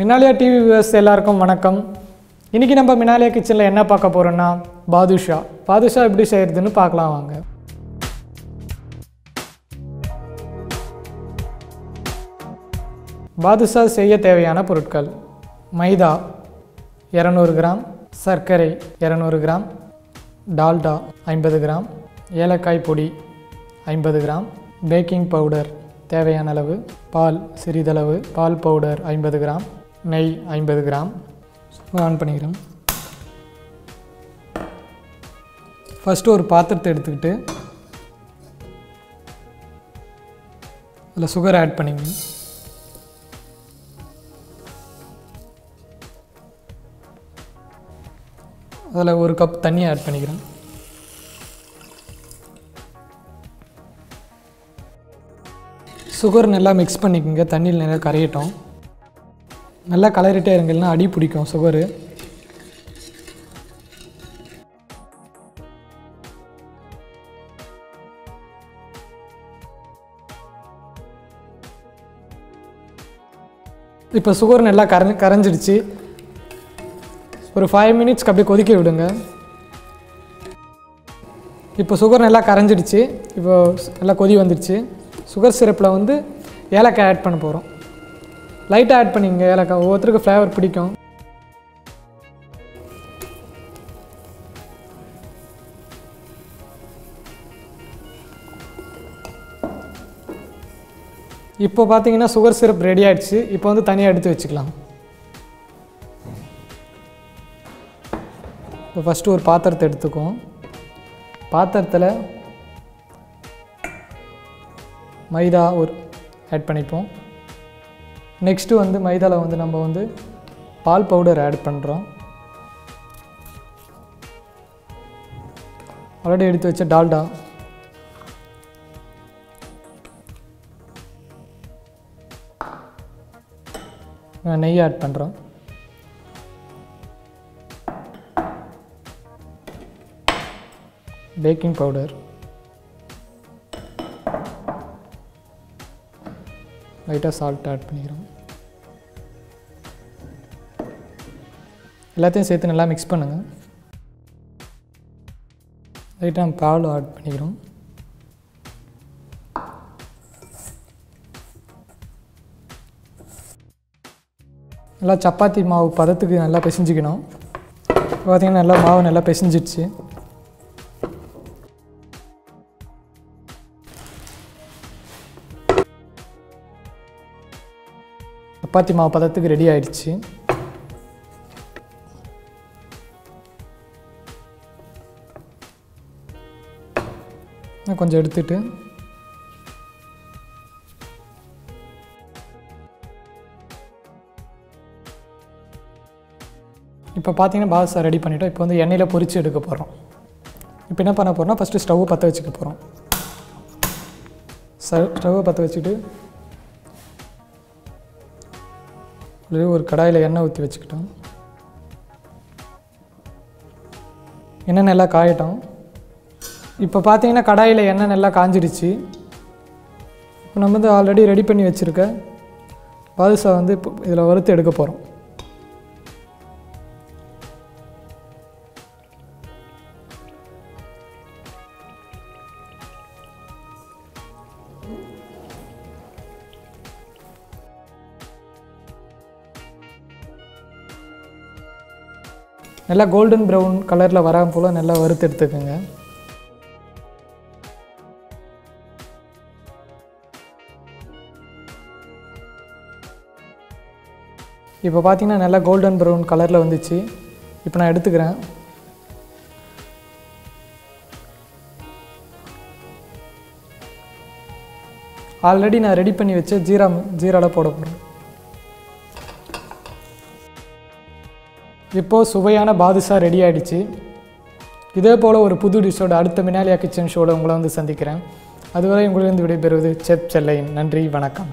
Minaliya TV viewers எல்லாருக்கும் வணக்கம். இன்னைக்கு நம்ம Minaliya Kitchenல என்ன பார்க்க போறோம்னா Badhusha. Badhusha எப்படி செய்யறதுன்னு பார்க்கலாம் வாங்க. Badhusha செய்ய தேவையான பொருட்கள்: மைதா 200 கிராம், சர்க்கரை 200 கிராம், டால்டா 50 கிராம், ஏலக்காய் பொடி 50 கிராம், பேக்கிங் பவுடர் தேவையான அளவு, பால் சிறிதளவு, பால் பவுடர் 50 கிராம், நெய் 50 கிராம். ஆன் பண்ணிக்கிறேன். ஃபர்ஸ்ட் ஒரு பாத்திரத்தை எடுத்துக்கிட்டு அதில் சுகர் ஆட் பண்ணிக்கணும். அதில் ஒரு கப் தண்ணி ஆட் பண்ணிக்கிறேன். சுகர் நல்லா மிக்ஸ் பண்ணிக்கோங்க. தண்ணியில் நல்லா கரையட்டும். நல்லா கலரிட்டே இருங்கன்னா அடி பிடிக்கும் சுகரு. இப்போ சுகர் நல்லா கரைஞ்சிடுச்சு. ஒரு 5 மினிட்ஸ்க்கு அப்படியே கொதிக்க விடுங்க. இப்போ சுகர் நல்லா கரைஞ்சிடுச்சு. இப்போ நல்லா கொதி வந்துடுச்சு. சுகர் சிரப்பில் வந்து ஏலக்காய் ஆட் பண்ண போகிறோம். லைட்டாக ஆட் பண்ணிங்க. ஏலக்காய் ஒவ்வொருத்தருக்கு ஃப்ளேவர் பிடிக்கும். இப்போ பார்த்தீங்கன்னா சுகர் சிரப் ரெடி ஆகிடுச்சு. இப்போ வந்து தனியாக எடுத்து வச்சுக்கலாம். இப்போ ஃபஸ்ட்டு ஒரு பாத்திரத்தை எடுத்துக்குவோம். பாத்திரத்தில் மைதா ஆட் பண்ணிப்போம். நெக்ஸ்ட்டு வந்து மைதாவில் வந்து நம்ம வந்து பால் பவுடர் ஆட் பண்ணுறோம். ஆல்ரெடி எடுத்து வச்ச டால்டா, நெய் ஆட் பண்ணுறோம். பேக்கிங் பவுடர், லைட்டாக சால்ட் ஆட் பண்ணிக்கிறோம். எல்லாத்தையும் சேர்த்து நல்லா மிக்ஸ் பண்ணுங்கள். லைட்டாக பால் ஆட் பண்ணிக்கிறோம். நல்லா சப்பாத்தி மாவு பதத்துக்கு நல்லா பிசைஞ்சிக்கணும். பார்த்திங்கன்னா நல்லா மாவு நல்லா பிசைஞ்சிடுச்சு. சப்பாத்தி மாவு பதத்துக்கு ரெடி ஆயிடுச்சு. கொஞ்சம் எடுத்துட்டு இப்போ பார்த்தீங்கன்னா பாதுஷா ரெடி பண்ணிட்டோம். இப்போ வந்து எண்ணெயில் பொரித்து எடுக்க போகிறோம். இப்போ என்ன பண்ண போகிறோம்னா ஃபஸ்ட்டு ஸ்டவ்வை பற்ற வச்சுக்க போகிறோம். ஸ்டவ்வை பற்ற வச்சுட்டு ஒரு கடாயில் எண்ணெய் ஊற்றி வச்சுக்கிட்டோம். எண்ணெய் நல்லா காயட்டும். இப்போ பார்த்தீங்கன்னா கடாயில் எண்ணெய் நல்லா காஞ்சிடுச்சு. இப்போ நம்ம வந்து ஆல்ரெடி ரெடி பண்ணி வச்சுருக்க பாதுஷா வந்து இப்போ இதில் வறுத்து எடுக்க போகிறோம். நல்லா கோல்டன் ப்ரௌன் கலரில் வரா போல் நல்லா வறுத்து எடுத்துக்கோங்க. இப்போ பார்த்தீங்கன்னா நல்லா கோல்டன் ப்ரௌன் கலரில் வந்துச்சு. இப்போ நான் எடுத்துக்கிறேன். ஆல்ரெடி நான் ரெடி பண்ணி வச்ச ஜீராவில் போட போகிறேன். இப்போது சுவையான பாதுஷா ரெடி ஆகிடுச்சு. இதே போல் ஒரு புது டிஷ்ஷோட அடுத்த Minaliya Kitchen ஷோட உங்களை வந்து சந்திக்கிறேன். அதுவரை உங்களிடம் விடைபெறுவது செஃப் செல்லையன். நன்றி, வணக்கம்.